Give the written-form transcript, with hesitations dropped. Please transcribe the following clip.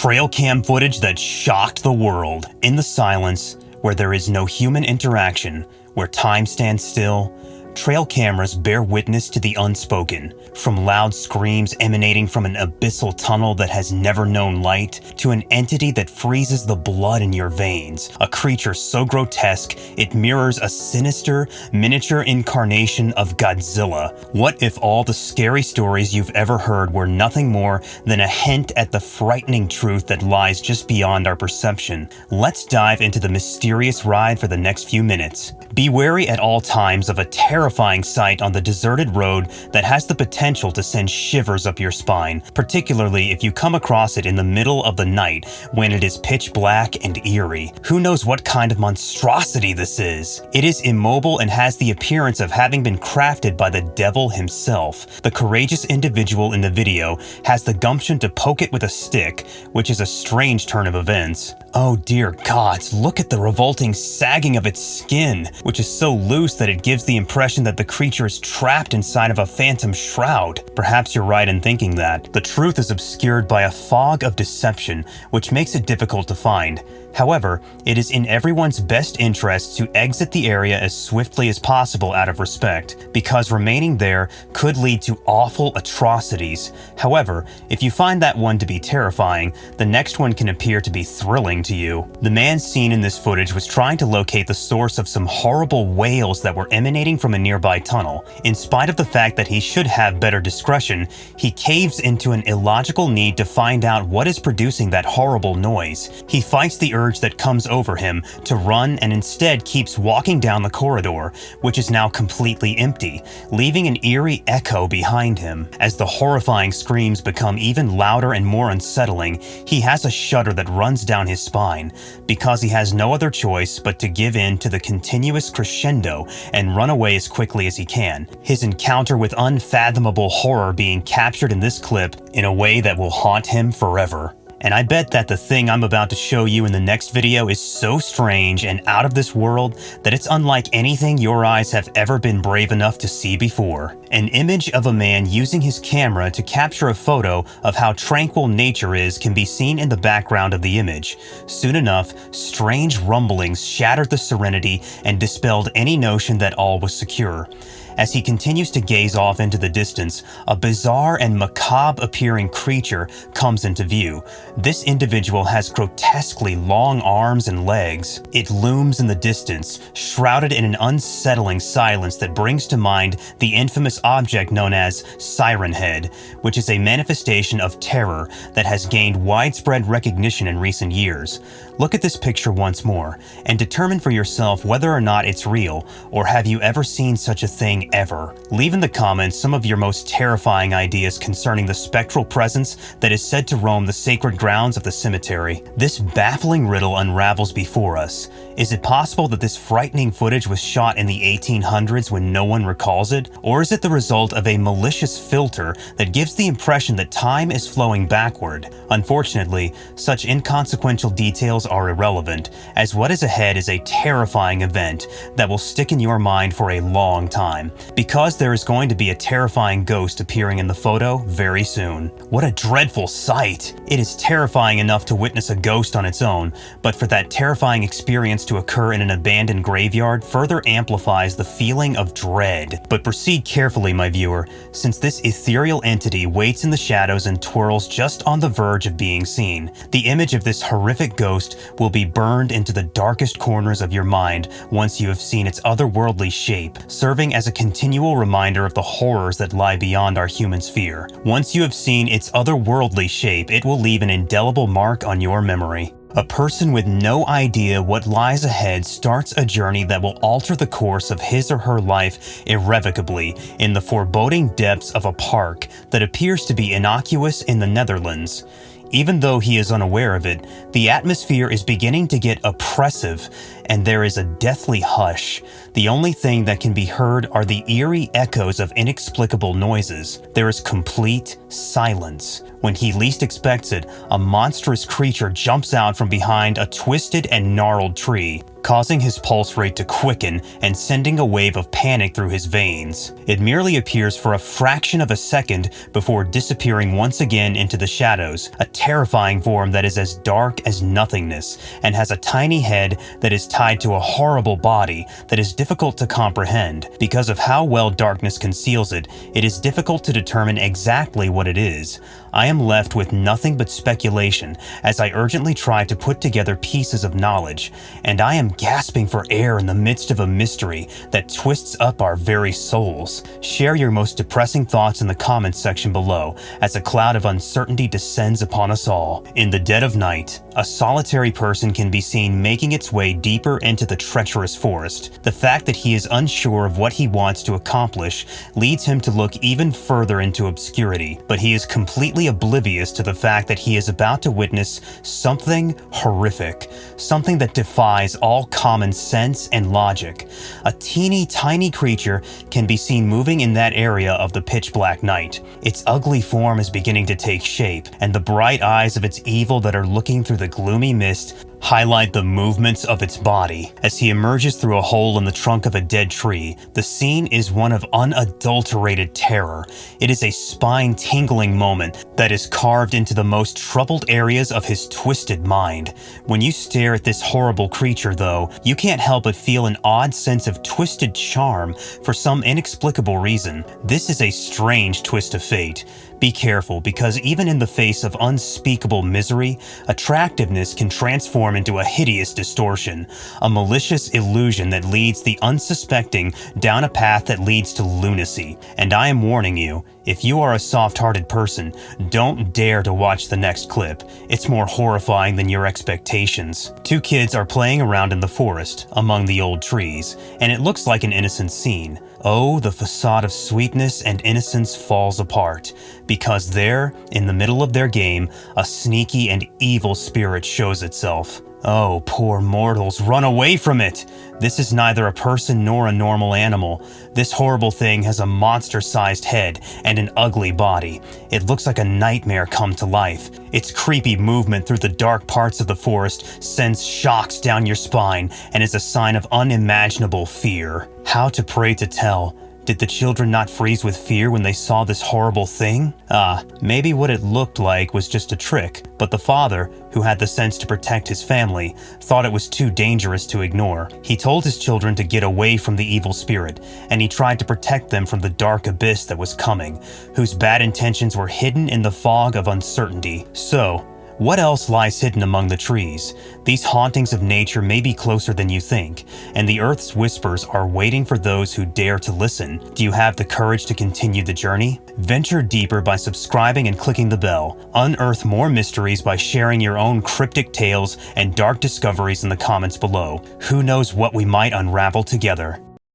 Trail cam footage that shocked the world. In the silence, where there is no human interaction, where time stands still, trail cameras bear witness to the unspoken. From loud screams emanating from an abyssal tunnel that has never known light, to an entity that freezes the blood in your veins. A creature so grotesque, it mirrors a sinister, miniature incarnation of Godzilla. What if all the scary stories you've ever heard were nothing more than a hint at the frightening truth that lies just beyond our perception? Let's dive into the mysterious ride for the next few minutes. Be wary at all times of a terrifying sight on the deserted road that has the potential to send shivers up your spine, particularly if you come across it in the middle of the night when it is pitch black and eerie. Who knows what kind of monstrosity this is? It is immobile and has the appearance of having been crafted by the devil himself. The courageous individual in the video has the gumption to poke it with a stick, which is a strange turn of events. Oh dear gods, look at the revolting sagging of its skin, which is so loose that it gives the impression that the creature is trapped inside of a phantom shroud. Perhaps you're right in thinking that. The truth is obscured by a fog of deception, which makes it difficult to find. However, it is in everyone's best interest to exit the area as swiftly as possible out of respect, because remaining there could lead to awful atrocities. However, if you find that one to be terrifying, the next one can appear to be thrilling to you. The man seen in this footage was trying to locate the source of some horrible wails that were emanating from a nearby tunnel. In spite of the fact that he should have better discretion, he caves into an illogical need to find out what is producing that horrible noise. He fights the urge that comes over him to run and instead keeps walking down the corridor, which is now completely empty, leaving an eerie echo behind him. As the horrifying screams become even louder and more unsettling, he has a shudder that runs down his spine, because he has no other choice but to give in to the continuous crescendo and run away as quickly as he can. His encounter with unfathomable horror being captured in this clip in a way that will haunt him forever. And I bet that the thing I'm about to show you in the next video is so strange and out of this world that it's unlike anything your eyes have ever been brave enough to see before. An image of a man using his camera to capture a photo of how tranquil nature is can be seen in the background of the image. Soon enough, strange rumblings shattered the serenity and dispelled any notion that all was secure. As he continues to gaze off into the distance, a bizarre and macabre-appearing creature comes into view. This individual has grotesquely long arms and legs. It looms in the distance, shrouded in an unsettling silence that brings to mind the infamous object known as Siren Head, which is a manifestation of terror that has gained widespread recognition in recent years. Look at this picture once more, and determine for yourself whether or not it's real, or have you ever seen such a thing ever. Leave in the comments some of your most terrifying ideas concerning the spectral presence that is said to roam the sacred grounds of the cemetery. This baffling riddle unravels before us. Is it possible that this frightening footage was shot in the 1800s when no one recalls it? Or is it the result of a malicious filter that gives the impression that time is flowing backward? Unfortunately, such inconsequential details are irrelevant, as what is ahead is a terrifying event that will stick in your mind for a long time, because there is going to be a terrifying ghost appearing in the photo very soon. What a dreadful sight! It is terrifying enough to witness a ghost on its own, but for that terrifying experience to occur in an abandoned graveyard further amplifies the feeling of dread. But proceed carefully, my viewer, since this ethereal entity waits in the shadows and twirls just on the verge of being seen. The image of this horrific ghost will be burned into the darkest corners of your mind once you have seen its otherworldly shape, serving as a continual reminder of the horrors that lie beyond our human sphere. Once you have seen its otherworldly shape, it will leave an indelible mark on your memory. A person with no idea what lies ahead starts a journey that will alter the course of his or her life irrevocably in the foreboding depths of a park that appears to be innocuous in the Netherlands. Even though he is unaware of it, the atmosphere is beginning to get oppressive, and there is a deathly hush. The only thing that can be heard are the eerie echoes of inexplicable noises. There is complete silence. When he least expects it, a monstrous creature jumps out from behind a twisted and gnarled tree. causing his pulse rate to quicken and sending a wave of panic through his veins. It merely appears for a fraction of a second before disappearing once again into the shadows, a terrifying form that is as dark as nothingness and has a tiny head that is tied to a horrible body that is difficult to comprehend. Because of how well darkness conceals it, it is difficult to determine exactly what it is. I am left with nothing but speculation as I urgently try to put together pieces of knowledge, and I am gasping for air in the midst of a mystery that twists up our very souls. Share your most depressing thoughts in the comments section below as a cloud of uncertainty descends upon us all. In the dead of night, a solitary person can be seen making its way deeper into the treacherous forest. The fact that he is unsure of what he wants to accomplish leads him to look even further into obscurity, but he is completely oblivious to the fact that he is about to witness something horrific, something that defies all common sense and logic. A teeny tiny creature can be seen moving in that area of the pitch black night. Its ugly form is beginning to take shape, and the bright eyes of its evil that are looking through the gloomy mist highlight the movements of its body. As he emerges through a hole in the trunk of a dead tree, the scene is one of unadulterated terror. It is a spine-tingling moment that is carved into the most troubled areas of his twisted mind. When you stare at this horrible creature, though, you can't help but feel an odd sense of twisted charm for some inexplicable reason. This is a strange twist of fate. Be careful, because even in the face of unspeakable misery, attractiveness can transform into a hideous distortion, a malicious illusion that leads the unsuspecting down a path that leads to lunacy. And I am warning you, if you are a soft-hearted person, don't dare to watch the next clip. It's more horrifying than your expectations. Two kids are playing around in the forest, among the old trees, and it looks like an innocent scene. Oh, the facade of sweetness and innocence falls apart, because there, in the middle of their game, a sneaky and evil spirit shows itself. Oh, poor mortals, run away from it! This is neither a person nor a normal animal. This horrible thing has a monster-sized head and an ugly body. It looks like a nightmare come to life. Its creepy movement through the dark parts of the forest sends shocks down your spine and is a sign of unimaginable fear. How to pray to tell. Did the children not freeze with fear when they saw this horrible thing? Maybe what it looked like was just a trick, but the father, who had the sense to protect his family, thought it was too dangerous to ignore. He told his children to get away from the evil spirit, and he tried to protect them from the dark abyss that was coming, whose bad intentions were hidden in the fog of uncertainty. So, what else lies hidden among the trees? These hauntings of nature may be closer than you think, and the earth's whispers are waiting for those who dare to listen. Do you have the courage to continue the journey? Venture deeper by subscribing and clicking the bell. Unearth more mysteries by sharing your own cryptic tales and dark discoveries in the comments below. Who knows what we might unravel together?